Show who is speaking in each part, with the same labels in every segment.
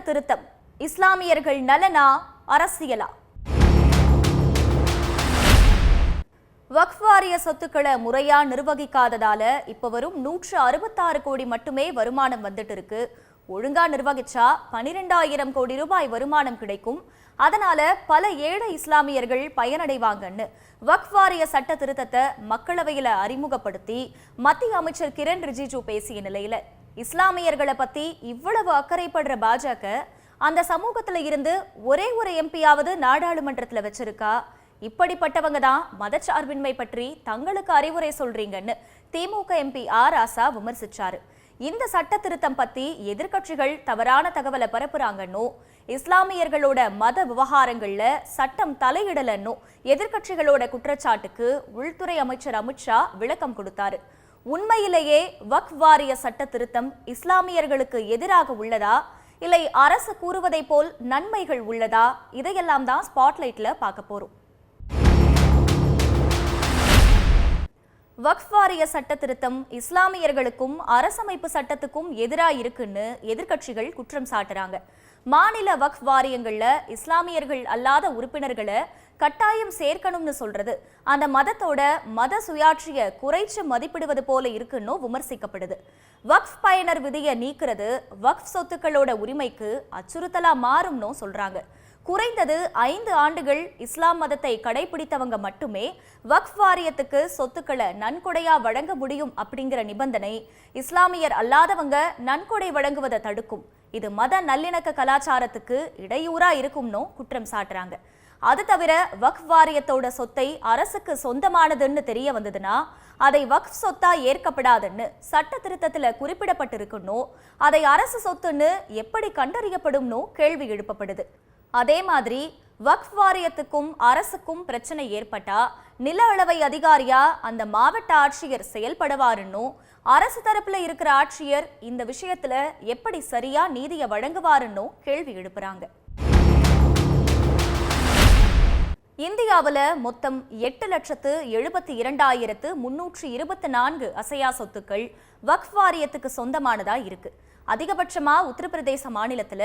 Speaker 1: திருத்தம் இஸ்லாமியர்கள் நலனா அரசியலா? வக்ஃப் வாரிய சொத்துக்களை முறையா நிர்வகிக்காததால இப்ப வரும் 166 கோடி மட்டுமே வருமானம் வந்துட்டு இருக்கு. ஒழுங்கா நிர்வகிச்சா 12,000 கோடி ரூபாய் வருமானம் கிடைக்கும். அதனால பல ஏழை இஸ்லாமியர்கள் பயனடைவாங்கன்னு வக்ஃப் வாரிய சட்ட திருத்தத்தை மக்களவையில அறிமுகப்படுத்தி மத்திய அமைச்சர் கிரண் ரிஜிஜு பேசிய நிலையில இஸ்லாமியர்களை பத்தி இவ்வளவு அக்கறைப்படுற பாஜக அந்த சமூகத்துல இருந்து ஒரே ஒரு எம்பியாவது நாடாளுமன்றத்துல வச்சிருக்கா? இப்படிப்பட்டவங்க தான் மதச்சார்பின்மை பற்றி தங்களுக்கு அறிவுரை சொல்றீங்கன்னு திமுக எம்பி ஆர் ராசா விமர்சிச்சாரு. இந்த சட்ட திருத்தம் பத்தி எதிர்கட்சிகள் தவறான தகவலை பரப்புறாங்கன்னு, இஸ்லாமியர்களோட மத விவகாரங்கள்ல சட்டம் தலையிடலன்னு எதிர்கட்சிகளோட குற்றச்சாட்டுக்கு உள்துறை அமைச்சர் அமித்ஷா விளக்கம் கொடுத்தாரு. உண்மையிலேயே வக்ஃப் வாரிய சட்ட திருத்தம் இஸ்லாமியர்களுக்கு எதிராக உள்ளதா, இல்லை அரசு கூறுவதை போல் நன்மைகள் உள்ளதா? இதையெல்லாம் தான் ஸ்பாட்லைட்ல பார்க்க போறோம். வக்ஃப் வாரிய சட்ட திருத்தம் இஸ்லாமியர்களுக்கும் அரசமைப்பு சட்டத்துக்கும் எதிராக இருக்குன்னு எதிர்கட்சிகள் குற்றம் சாட்டுறாங்க. மாநில வக்ஃப் வாரியங்கள்ல இஸ்லாமியர்கள் அல்லாத உறுப்பினர்களை கட்டாயம் சேர்க்கணும்னு சொல்றது அந்த மதத்தோட மத சுயாட்சியை குறைச்சு மதிப்பிடுவது போல இருக்குன்னு விமர்சிக்கப்படுது. வக்ஃப் பயனர் விதியை நீக்கிறது வக்ஃப் சொத்துக்களோட உரிமைக்கு அச்சுறுத்தலா மாறும்னு சொல்றாங்க. குறைந்தது 5 ஆண்டுகள் இஸ்லாம் மதத்தை கடைபிடித்தவங்க மட்டுமே வக்ஃப் வாரியத்துக்கு சொத்துக்களை நன்கொடையா வழங்க முடியும் அப்படிங்கிற நிபந்தனை இஸ்லாமியர் அல்லாதவங்க நன்கொடை வழங்குவதை தடுக்கும். இது மத நல்லிணக்க கலாச்சாரத்துக்கு இடையூறா இருக்கும்னு குற்றம் சாட்டுறாங்க. அது தவிர வக்ஃப் வாரியத்தோட சொத்தை அரசுக்கு சொந்தமானதுன்னு தெரிய வந்ததுன்னா அதை வக்ஃப் சொத்தா ஏற்கப்படாதுன்னு சட்ட திருத்தத்துல குறிப்பிடப்பட்டிருக்கணும். அதை அரசு சொத்துன்னு எப்படி கண்டறியப்படும்னு கேள்வி எழுப்பப்படுது. அதே மாதிரி வக்ஃப் வாரியத்துக்கும் அரசுக்கும் பிரச்சனை ஏற்பட்டா நில அளவை அதிகாரியா அந்த மாவட்ட ஆட்சியர் செயல்படுவாருன்னு, அரசு தரப்புல இருக்கிற ஆட்சியர் இந்த விஷயத்துல எப்படி சரியா நீதியை வழங்குவாருன்னு கேள்வி எழுப்புறாங்க. இந்தியாவில் மொத்தம் 8,72,324 அசையா சொத்துக்கள் வக்ஃப் வாரியத்துக்கு சொந்தமானதா இருக்கு. அதிகபட்சமா உத்தரப்பிரதேச மாநிலத்துல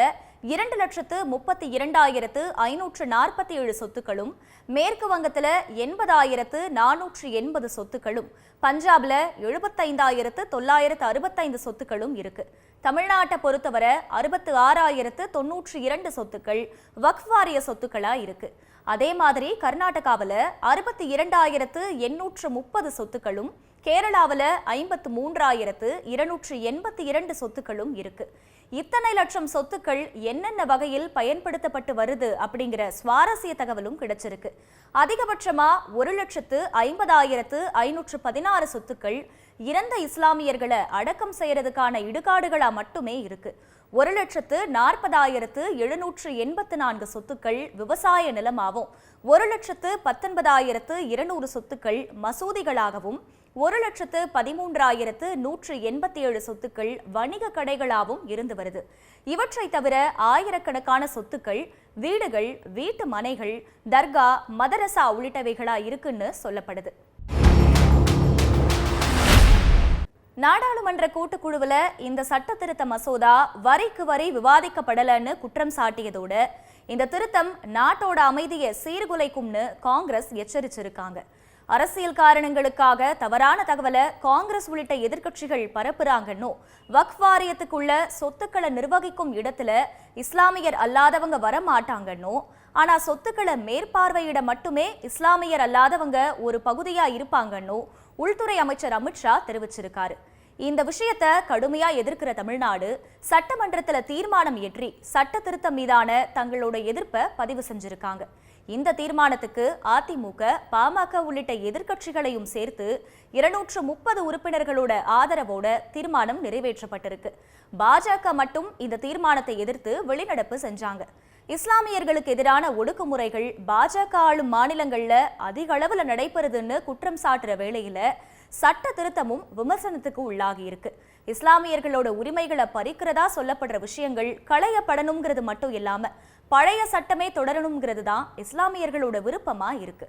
Speaker 1: 2,32,547 சொத்துக்களும், மேற்கு வங்கத்துல 80,480 சொத்துக்களும், பஞ்சாப்ல 75,965 சொத்துக்களும் இருக்கு. தமிழ்நாட்டை பொறுத்தவரை 66,092 சொத்துக்கள் வக்ஃப் வாரிய சொத்துக்களா இருக்கு. அதே மாதிரி கர்நாடகாவில் 62,830 சொத்துக்களும், கேரளாவில் 53,282 சொத்துக்களும் இருக்கு. இத்தனை லட்சம் சொத்துக்கள் என்னென்ன வகையில் பயன்படுத்தப்பட்டு வருது அப்படிங்கிற சுவாரஸ்ய தகவலும் கிடைச்சிருக்கு. அதிகபட்சமா 1,50,516 சொத்துக்கள் இறந்த இஸ்லாமியர்களை அடக்கம் செய்யறதுக்கான இடுகாடுகளா மட்டுமே இருக்கு. 1,40,784 சொத்துக்கள் விவசாய நிலமாகவும், 1,19,200 சொத்துக்கள் மசூதிகளாகவும், 1,13,187 சொத்துக்கள் வணிக கடைகளாகவும் இருந்து வருது. இவற்றை தவிர ஆயிரக்கணக்கான சொத்துக்கள் வீடுகள், வீட்டு மனைகள், தர்கா, மதரசா உள்ளிட்டவைகளா இருக்குன்னு சொல்லப்படுது. நாடாளுமன்ற கூட்டுக்குழுவில் இந்த சட்ட திருத்த மசோதா வரிக்கு வரி விவாதிக்கப்படலன்னு குற்றம் சாட்டியதோட இந்த திருத்தம் நாட்டோட அமைதியை சீர்குலைக்கும்னு காங்கிரஸ் எச்சரிச்சிருக்காங்க. அரசியல் காரணங்களுக்காக தவறான தகவலை காங்கிரஸ் உள்ளிட்ட எதிர்கட்சிகள் பரப்புறாங்கன்னு, வக்ஃப் வாரியத்துக்குள்ள சொத்துக்களை நிர்வகிக்கும் இடத்துல இஸ்லாமியர் அல்லாதவங்க வரமாட்டாங்கன்னு, ஆனா சொத்துக்களை மேற்பார்வையிட மட்டுமே இஸ்லாமியர் அல்லாதவங்க ஒரு பகுதியா இருப்பாங்கன்னு உள்துறை அமைச்சர் அமித்ஷா தெரிவிச்சிருக்காரு. இந்த விஷயத்தை கடுமையா எதிர்க்கிற தமிழ்நாடு சட்டமன்றத்துல தீர்மானம் இயற்றி சட்ட திருத்தம் மீதான தங்களோட எதிர்ப்பை பதிவு செஞ்சிருக்காங்க. இந்த தீர்மானத்துக்கு அதிமுக, பாமக உள்ளிட்ட எதிர்கட்சிகளையும் சேர்த்து 230 உறுப்பினர்களோட ஆதரவோட தீர்மானம் நிறைவேற்றப்பட்டிருக்கு. பாஜக மட்டும் இந்த தீர்மானத்தை எதிர்த்து வெளிநடப்பு செஞ்சாங்க. இஸ்லாமியர்களுக்கு எதிரான ஒடுக்குமுறைகள் பாஜக ஆளும் மாநிலங்கள்ல அதிக அளவுல நடைபெறுதுன்னு குற்றம் சாட்டுற வேளையில சட்ட திருத்தமும் விமர்சனத்துக்கு உள்ளாகி இருக்கு. இஸ்லாமியர்களோட உரிமைகளை பறிக்கிறதா சொல்லப்படுற விஷயங்கள் களையப்படணுங்கிறது மட்டும் இல்லாம பழைய சட்டமே தொடரணுங்கிறது தான் இஸ்லாமியர்களோட விருப்பமா இருக்கு.